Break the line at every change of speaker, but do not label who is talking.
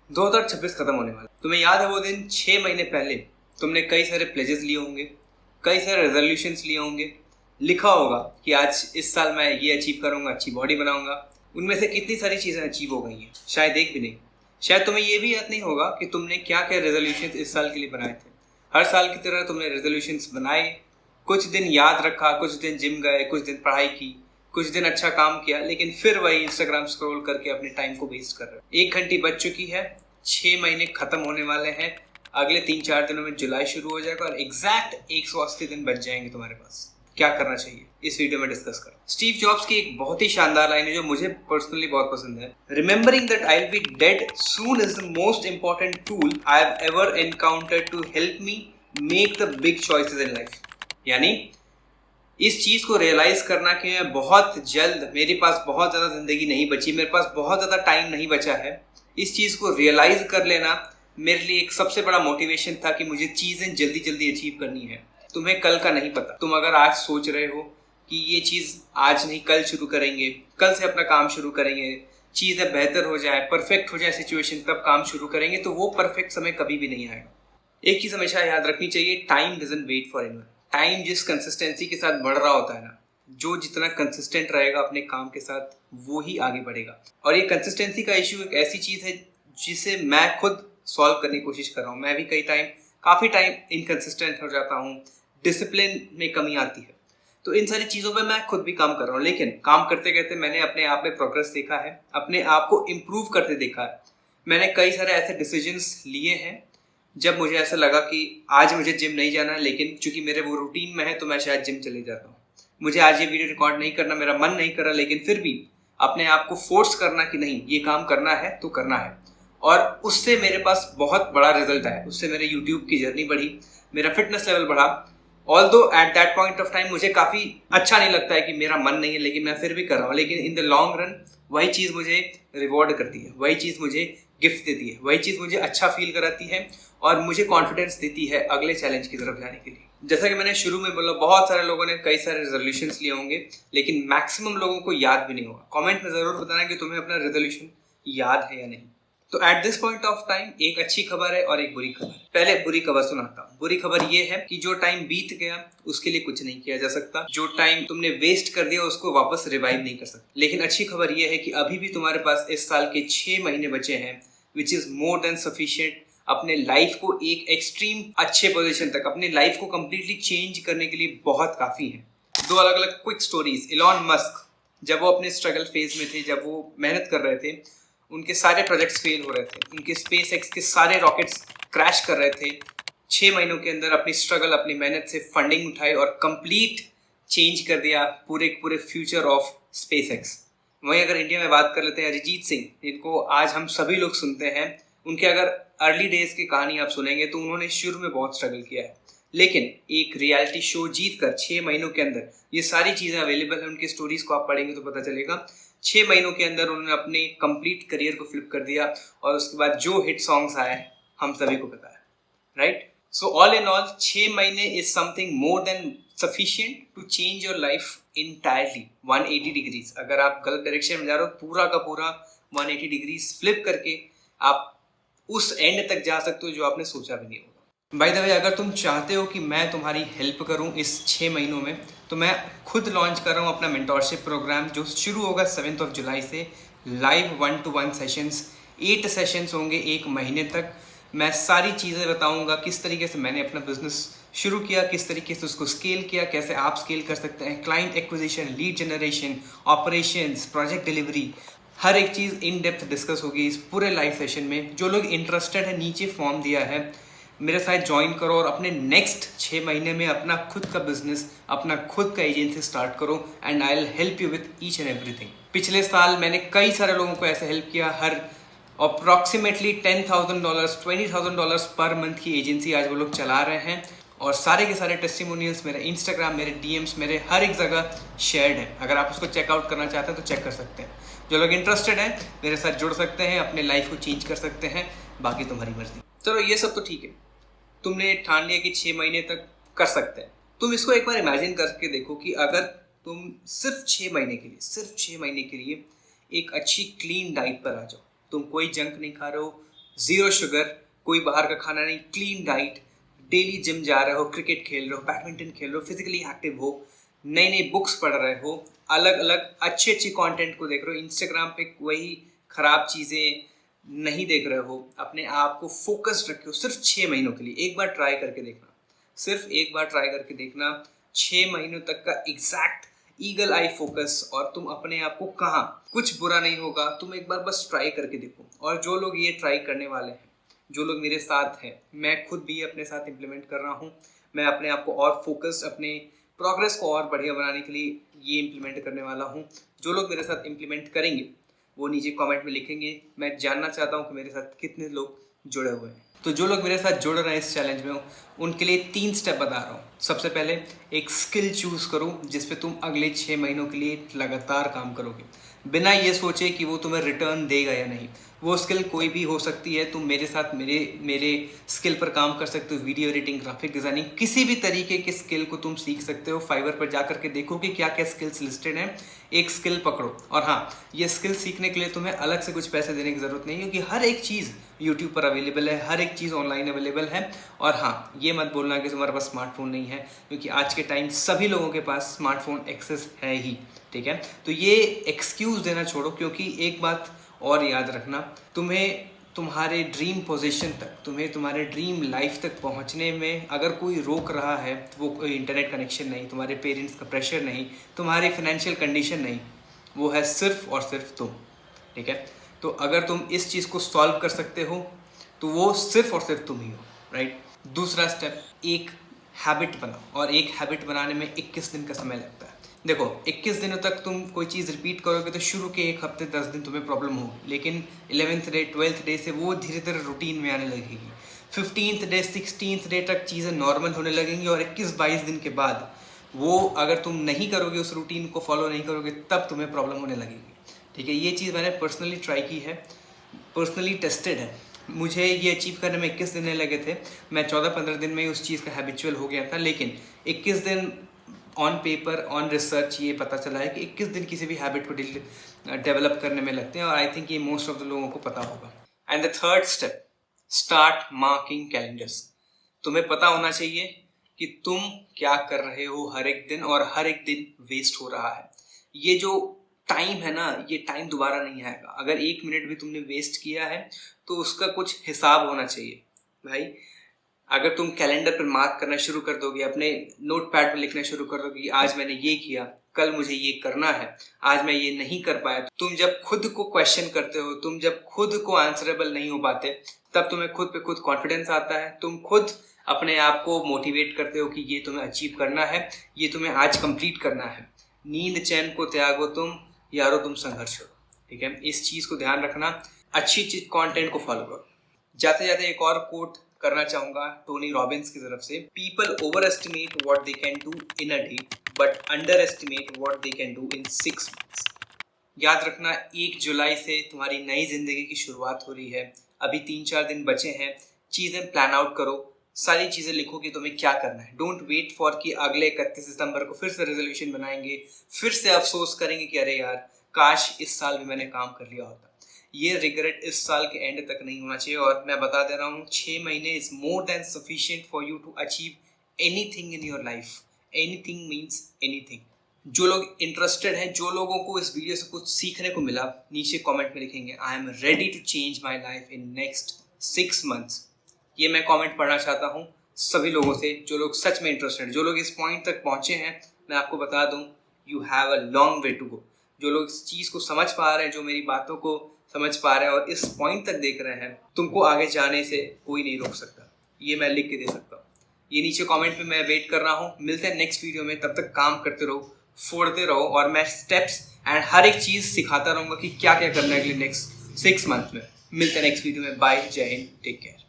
2026 खत्म होने वाला। तुम्हें याद है वो दिन 6 महीने पहले तुमने कई सारे प्लेजेस लिए होंगे, कई सारे रेजोल्यूशंस लिए होंगे, लिखा होगा कि आज इस साल मैं ये अचीव करूंगा, अच्छी बॉडी बनाऊंगा। उनमें से कितनी सारी चीज़ें अचीव हो गई हैं, शायद एक भी नहीं। शायद तुम्हें ये भी याद नहीं होगा कि तुमने क्या क्या रेजोल्यूशंस इस साल के लिए बनाए थे। हर साल की तरह तुमने रेजोल्यूशंस बनाए, कुछ दिन याद रखा, कुछ दिन जिम गए, कुछ दिन पढ़ाई की, कुछ दिन अच्छा काम किया, लेकिन फिर वही इंस्टाग्राम स्क्रॉल करके अपने टाइम को वेस्ट कर रहे हो। 1 घंटी बज चुकी है, 6 महीने खत्म होने वाले हैं, अगले 3-4 दिनों में जुलाई शुरू हो जाएगा और एग्जैक्ट 180 दिन बच जाएंगे तुम्हारे पास। क्या करना चाहिए इस वीडियो में डिस्कस कर। स्टीव जॉब्स की एक बहुत ही शानदार लाइन है जो मुझे पर्सनली बहुत पसंद है। Remembering that I will be dead soon is the most important tool I have ever encountered to help me make the big choices in life. यानी इस चीज को रियलाइज करना कि मैं बहुत जल्द, मेरे पास बहुत ज्यादा जिंदगी नहीं बची, मेरे पास बहुत ज्यादा टाइम नहीं बचा है, इस चीज को रियलाइज कर लेना मेरे लिए एक सबसे बड़ा मोटिवेशन था कि मुझे चीजें जल्दी जल्दी अचीव करनी है। तुम्हें कल का नहीं पता। तुम अगर आज सोच रहे हो कि ये चीज आज नहीं कल शुरू करेंगे, कल से अपना काम शुरू करेंगे, चीजें बेहतर हो जाए, परफेक्ट हो जाए सिचुएशन, तब काम शुरू करेंगे, तो वो परफेक्ट समय कभी भी नहीं आएगा। एक चीज हमेशा याद रखनी चाहिए, time doesn't wait for anyone. Time जिस कंसिस्टेंसी के साथ बढ़ रहा होता है ना, जो जितना कंसिस्टेंट रहेगा अपने काम के साथ, वो ही आगे बढ़ेगा। और ये कंसिस्टेंसी का इश्यू एक ऐसी चीज है जिसे मैं खुद सॉल्व करने की कोशिश कर रहा हूँ। मैं भी काफी टाइम इनकंसिस्टेंट हो जाता हूँ, डिसिप्लिन में कमी आती है, तो इन सारी चीज़ों पे मैं खुद भी काम कर रहा हूँ। लेकिन काम करते करते मैंने अपने आप में प्रोग्रेस देखा है, अपने आप को इम्प्रूव करते देखा है। मैंने कई सारे ऐसे डिसीजंस लिए हैं जब मुझे ऐसा लगा कि आज मुझे जिम नहीं जाना है, लेकिन चूंकि मेरे वो रूटीन में है तो मैं शायद जिम चले जाता हूँ। मुझे आज ये वीडियो रिकॉर्ड नहीं करना, मेरा मन नहीं कर रहा, लेकिन फिर भी अपने आप को फोर्स करना कि नहीं, ये काम करना है तो करना है। और उससे मेरे पास बहुत बड़ा रिजल्ट आया, उससे मेरे यूट्यूब की जर्नी बढ़ी, मेरा फिटनेस लेवल बढ़ा। Although at that point of time मुझे काफ़ी अच्छा नहीं लगता है कि मेरा मन नहीं है, लेकिन मैं फिर भी कर रहा हूँ। लेकिन इन द लॉन्ग रन वही चीज़ मुझे रिवॉर्ड करती है, वही चीज़ मुझे गिफ्ट देती है, वही चीज़ मुझे अच्छा फील कराती है और मुझे कॉन्फिडेंस देती है अगले चैलेंज की तरफ जाने के लिए। जैसा कि मैंने शुरू में बोला, बहुत सारे लोगों ने कई सारे रेजोल्यूशंस लिए होंगे, लेकिन मैक्सिमम लोगों को याद भी नहीं होगा। कमेंट में ज़रूर बताना कि तुम्हें अपना रेजोल्यूशन याद है या नहीं। तो at this point of time एक अच्छी खबर है और एक बुरी खबर है। पहले बुरी खबर सुनाता हूँ। बुरी खबर ये है कि जो टाइम बीत गया उसके लिए कुछ नहीं किया जा सकता, जो टाइम तुमने वेस्ट कर दिया उसको वापस रिवाइव नहीं कर सकते। लेकिन अच्छी खबर ये है कि अभी भी तुम्हारे पास इस साल के 6 महीने बचे हैं, which is more than sufficient अपने लाइफ को एक एक्सट्रीम अच्छे पोजीशन तक, अपने लाइफ को कंप्लीटली चेंज करने के लिए बहुत काफी है। 2 अलग अलग क्विक स्टोरीज। इलॉन मस्क जब वो अपने स्ट्रगल फेज में थे, जब वो मेहनत कर रहे थे, उनके सारे प्रोजेक्ट्स फेल हो रहे थे, उनके स्पेस एक्स के सारे रॉकेट्स क्रैश कर रहे थे। 6 महीनों के अंदर अपनी स्ट्रगल, अपनी मेहनत से फंडिंग उठाई और कंप्लीट चेंज कर दिया पूरे फ्यूचर ऑफ स्पेस एक्स। वहीं अगर इंडिया में बात कर लेते हैं, अरिजीत सिंह, जिनको आज हम सभी लोग सुनते हैं, उनके अगर अर्ली डेज की कहानी आप सुनेंगे तो उन्होंने शुरू में बहुत स्ट्रगल किया है, लेकिन एक रियलिटी शो जीत कर 6 महीनों के अंदर ये सारी चीज़ें अवेलेबल है। उनकी स्टोरीज को आप पढ़ेंगे तो पता चलेगा। 6 महीनों के अंदर उन्होंने अपने कंप्लीट करियर को फ्लिप कर दिया और उसके बाद जो हिट सॉन्ग्स आए हम सभी को पता है, right? So all in all 6 महीने is something more than sufficient to change your life entirely 180 degrees. अगर आप गलत डायरेक्शन में जा रहे हो, पूरा का पूरा 180 डिग्रीज फ्लिप करके आप उस एंड तक जा सकते हो जो आपने सोचा भी नहीं होगा। बाय द वे, अगर तुम चाहते हो कि मैं तुम्हारी हेल्प करूं इस 6 महीनों में, तो मैं खुद लॉन्च कर रहा हूं अपना मेंटोरशिप प्रोग्राम जो शुरू होगा 7 जुलाई से। लाइव 1-to-1 सेशंस, 8 सेशंस होंगे 1 महीने तक। मैं सारी चीज़ें बताऊंगा, किस तरीके से मैंने अपना बिजनेस शुरू किया, किस तरीके से उसको स्केल किया, कैसे आप स्केल कर सकते हैं, client acquisition, lead generation, operations, project delivery, हर एक चीज़ इन डेप्थ डिस्कस होगी इस पूरे लाइव सेशन में। जो लोग इंटरेस्टेड है, नीचे फॉर्म दिया है, मेरे साथ ज्वाइन करो और अपने नेक्स्ट 6 महीने में अपना खुद का बिजनेस, अपना खुद का एजेंसी स्टार्ट करो and I will help you with each and everything. पिछले साल मैंने कई सारे लोगों को ऐसे हेल्प किया। हर अप्रॉक्सीमेटली $10,000 $20,000 पर मंथ की एजेंसी आज वो लोग चला रहे हैं और सारे के सारे टेस्टिमोनियल्स मेरे इंस्टाग्राम, मेरे डीएम्स, मेरे हर एक जगह शेयर्ड है। अगर आप उसको चेकआउट करना चाहते हैं तो चेक कर सकते हैं। जो लोग इंटरेस्टेड हैं मेरे साथ जुड़ सकते हैं, अपने लाइफ को चेंज कर सकते हैं, बाकी तुम्हारी मर्जी। चलो ये सब तो ठीक है, तुमने ठान लिया कि 6 महीने तक कर सकते हैं। तुम इसको एक बार इमेजिन करके देखो कि अगर तुम सिर्फ 6 महीने के लिए एक अच्छी क्लीन डाइट पर आ जाओ, तुम कोई जंक नहीं खा रहे हो, ज़ीरो शुगर, कोई बाहर का खाना नहीं, क्लीन डाइट, डेली जिम जा रहे हो, क्रिकेट खेल रहे हो, बैडमिंटन खेल रहे हो, फिजिकली एक्टिव हो, नई नई बुक्स पढ़ रहे हो, अलग अलग अच्छे अच्छे कंटेंट को देख रहे हो, इंस्टाग्राम पे वही ख़राब चीज़ें नहीं देख रहे हो, अपने आप को फोकस्ड रखे हो सिर्फ 6 महीनों के लिए। एक बार ट्राई करके देखना, सिर्फ एक बार ट्राई करके देखना, 6 महीनों तक का एग्जैक्ट ईगल आई फोकस, और तुम अपने आप को कहाँ, कुछ बुरा नहीं होगा, तुम एक बार बस ट्राई करके देखो। और जो लोग ये ट्राई करने वाले हैं, जो लोग मेरे साथ हैं, मैं खुद भी अपने साथ इम्प्लीमेंट कर रहा हूँ, मैं अपने आप को और फोकस, अपने प्रोग्रेस को और बढ़िया बनाने के लिए ये इम्प्लीमेंट करने वाला हूँ। जो लोग मेरे साथ इम्प्लीमेंट करेंगे वो नीचे कमेंट में लिखेंगे। मैं जानना चाहता हूँ कि मेरे साथ कितने लोग जुड़े हुए हैं। तो जो लोग मेरे साथ जुड़ रहे हैं इस चैलेंज में, उनके लिए 3 स्टेप बता रहा हूँ। सबसे पहले एक स्किल चूज़ करो जिस पे तुम अगले 6 महीनों के लिए लगातार काम करोगे, बिना ये सोचे कि वो तुम्हें रिटर्न देगा या नहीं। वो स्किल कोई भी हो सकती है। तुम मेरे साथ मेरे स्किल पर काम कर सकते हो, वीडियो एडिटिंग, ग्राफिक डिज़ाइनिंग, किसी भी तरीके के स्किल को तुम सीख सकते हो। फाइवर पर जा करके देखो कि क्या क्या स्किल्स लिस्टेड हैं, एक स्किल पकड़ो। और हाँ, ये स्किल सीखने के लिए तुम्हें अलग से कुछ पैसे देने की ज़रूरत नहीं है, क्योंकि हर एक चीज़ यूट्यूब पर अवेलेबल है, हर एक चीज़ ऑनलाइन अवेलेबल है। और हाँ, ये मत बोलना कि तुम्हारे पास स्मार्टफोन नहीं है, क्योंकि आज के टाइम सभी लोगों के पास स्मार्टफोन एक्सेस है ही। ठीक है, तो ये एक्सक्यूज़ देना छोड़ो, क्योंकि एक बात और याद रखना, तुम्हें तुम्हारे ड्रीम पोजीशन तक, तुम्हें तुम्हारे ड्रीम लाइफ तक पहुंचने में अगर कोई रोक रहा है तो वो कोई इंटरनेट कनेक्शन नहीं, तुम्हारे पेरेंट्स का प्रेशर नहीं, तुम्हारी फाइनेंशियल कंडीशन नहीं, वो है सिर्फ और सिर्फ तुम। ठीक है, तो अगर तुम इस चीज़ को सॉल्व कर सकते हो तो वो सिर्फ और सिर्फ तुम ही हो। राइट। दूसरा स्टेप, एक हैबिट बनाओ, और एक हैबिट बनाने में 21 दिन का समय लगता है। देखो, 21 दिनों तक तुम कोई चीज़ रिपीट करोगे तो शुरू के 1 हफ्ते 10 दिन तुम्हें प्रॉब्लम होगी, लेकिन 11th डे 12th डे से वो धीरे धीरे रूटीन में आने लगेगी। 15th डे 16th डे तक चीज़ें नॉर्मल होने लगेंगी, और 21-22 दिन के बाद वो अगर तुम नहीं करोगे, उस रूटीन को फॉलो नहीं करोगे, तब तुम्हें प्रॉब्लम होने लगेगी। ठीक है, ये चीज़ मैंने पर्सनली ट्राई की है, पर्सनली टेस्टेड है। मुझे ये अचीव करने में 21 दिन लगे थे। मैं 14-15 दिन में ही उस चीज़ का हैबिचुअल हो गया था, लेकिन 21 दिन ऑन पेपर, ऑन रिसर्च ये पता चला है कि 21 दिन किसी भी हैबिट को डेवलप करने में लगते हैं, और आई थिंक ये मोस्ट ऑफ द लोगों को पता होगा। And the third step, start marking calendars. तुम्हें पता होना चाहिए कि तुम क्या कर रहे हो हर एक दिन, और हर एक दिन वेस्ट हो रहा है। ये जो टाइम है ना, ये टाइम दोबारा नहीं आएगा। अगर 1 मिनट भी तुमने वेस्ट किया है तो उसका कुछ हिसाब होना चाहिए भाई। अगर तुम कैलेंडर पर मार्क करना शुरू कर दोगे, अपने नोट पैड पर लिखना शुरू कर दोगे कि आज मैंने ये किया, कल मुझे ये करना है, आज मैं ये नहीं कर पाया, तुम जब खुद को क्वेश्चन करते हो, तुम जब खुद को आंसरेबल नहीं हो पाते, तब तुम्हें खुद पे खुद कॉन्फिडेंस आता है। तुम खुद अपने आप को मोटिवेट करते हो कि ये तुम्हें अचीव करना है, ये तुम्हें आज कंप्लीट करना है। नींद चैन को त्यागो तुम, यारो तुम संघर्ष करो। ठीक है, इस चीज़ को ध्यान रखना। अच्छी चीज कंटेंट को फॉलो करो। जाते जाते एक और कोट करना चाहूँगा टोनी रॉबिन्स की तरफ से, people over estimate what they can do in a day but under estimate what they can do in 6 months। याद रखना, 1 जुलाई से तुम्हारी नई जिंदगी की शुरुआत हो रही है। अभी 3-4 दिन बचे हैं। चीज़ें प्लान आउट करो, सारी चीज़ें लिखो कि तुम्हें क्या करना है। डोंट वेट फॉर कि अगले 31 सितंबर को फिर से रेजोल्यूशन बनाएंगे, फिर से अफसोस करेंगे कि अरे यार काश इस साल भी मैंने काम कर लिया होता। ये रिग्रेट इस साल के एंड तक नहीं होना चाहिए। और मैं बता दे रहा हूँ, 6 महीने is more than sufficient for you to achieve anything in your life. Anything means anything. जो लोग इंटरेस्टेड हैं, जो लोगों को इस वीडियो से कुछ सीखने को मिला, नीचे कमेंट में लिखेंगे I am ready to change my life in next 6 months। ये मैं कमेंट पढ़ना चाहता हूँ सभी लोगों से, जो लोग सच में इंटरेस्टेड, जो लोग इस पॉइंट तक पहुँचे हैं। मैं आपको बता दूँ, you have a long way to go. जो लोग इस चीज़ को समझ पा रहे हैं, जो मेरी बातों को समझ पा रहे हैं और इस पॉइंट तक देख रहे हैं, तुमको आगे जाने से कोई नहीं रोक सकता। ये मैं लिख के दे सकता हूँ। ये नीचे कमेंट में मैं वेट कर रहा हूँ। मिलते हैं नेक्स्ट वीडियो में। तब तक काम करते रहो, फोड़ते रहो, और मैं स्टेप्स एंड हर एक चीज़ सिखाता रहूँगा कि क्या क्या करना है अगले नेक्स्ट 6 months में। मिलते हैं नेक्स्ट वीडियो में। बाय, जय हिंद, टेक केयर।